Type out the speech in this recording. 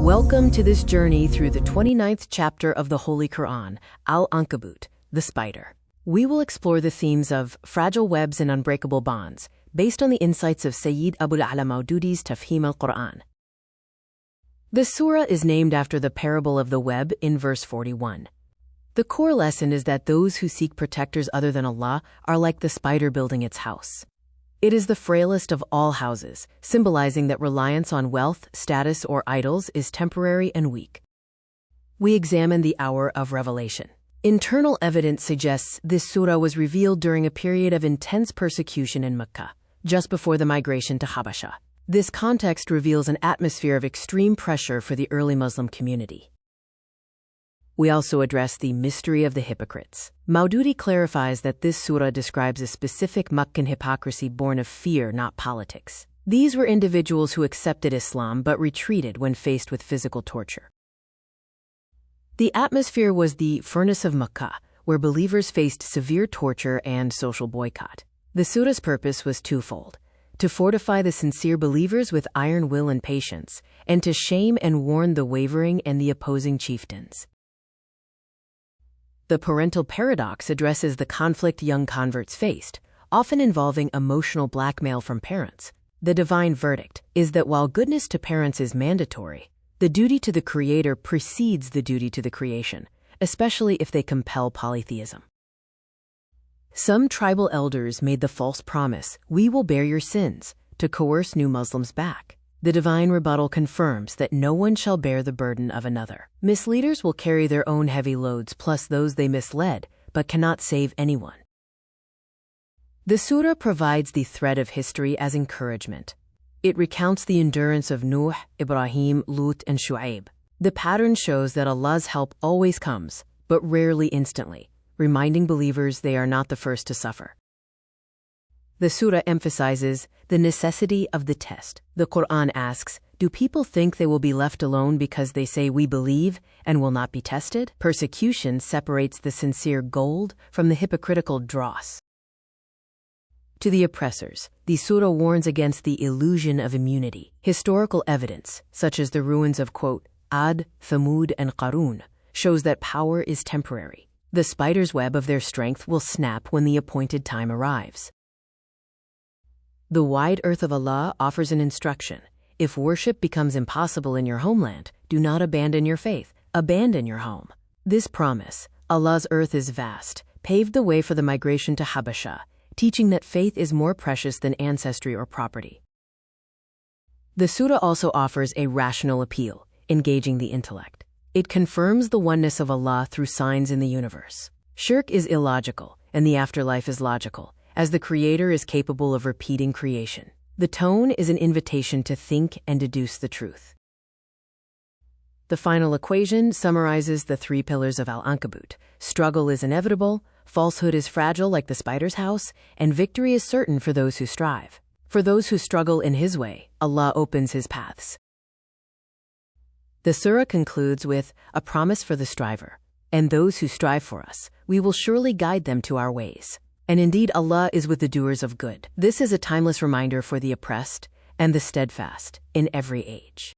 Welcome to this journey through the 29th chapter of the Holy Quran, Al-Ankaboot, the spider. We will explore the themes of fragile webs and unbreakable bonds, based on the insights of Sayyid Abul A'la Maududi's Tafhim al-Quran. The surah is named after the parable of the web in verse 41. The core lesson is that those who seek protectors other than Allah are like the spider building its house. It is the frailest of all houses, symbolizing that reliance on wealth, status, or idols is temporary and weak. We examine the hour of revelation. Internal evidence suggests this surah was revealed during a period of intense persecution in Mecca, just before the migration to Habasha. This context reveals an atmosphere of extreme pressure for the early Muslim community. We also address the mystery of the hypocrites. Maududi clarifies that this surah describes a specific Meccan hypocrisy born of fear, not politics. These were individuals who accepted Islam but retreated when faced with physical torture. The atmosphere was the furnace of Mecca, where believers faced severe torture and social boycott. The surah's purpose was twofold: to fortify the sincere believers with iron will and patience, and to shame and warn the wavering and the opposing chieftains. The parental paradox addresses the conflict young converts faced, often involving emotional blackmail from parents. The divine verdict is that while goodness to parents is mandatory, the duty to the Creator precedes the duty to the creation, especially if they compel polytheism. Some tribal elders made the false promise, "We will bear your sins," to coerce new Muslims back. The divine rebuttal confirms that no one shall bear the burden of another. Misleaders will carry their own heavy loads plus those they misled, but cannot save anyone. The surah provides the thread of history as encouragement. It recounts the endurance of Nuh, Ibrahim, Lut, and Shu'aib. The pattern shows that Allah's help always comes, but rarely instantly, reminding believers they are not the first to suffer. The surah emphasizes the necessity of the test. The Quran asks, do people think they will be left alone because they say we believe and will not be tested? Persecution separates the sincere gold from the hypocritical dross. To the oppressors, the surah warns against the illusion of immunity. Historical evidence, such as the ruins of, quote, Ad, Thamud, and Qarun, shows that power is temporary. The spider's web of their strength will snap when the appointed time arrives. The wide earth of Allah offers an instruction. If worship becomes impossible in your homeland, do not abandon your faith, abandon your home. This promise, Allah's earth is vast, paved the way for the migration to Habasha, teaching that faith is more precious than ancestry or property. The surah also offers a rational appeal, engaging the intellect. It confirms the oneness of Allah through signs in the universe. Shirk is illogical, and the afterlife is logical, as the Creator is capable of repeating creation. The tone is an invitation to think and deduce the truth. The final equation summarizes the three pillars of Al-Ankaboot. Struggle is inevitable, falsehood is fragile like the spider's house, and victory is certain for those who strive. For those who struggle in His way, Allah opens His paths. The surah concludes with a promise for the striver, and those who strive for us, we will surely guide them to our ways. And indeed, Allah is with the doers of good. This is a timeless reminder for the oppressed and the steadfast in every age.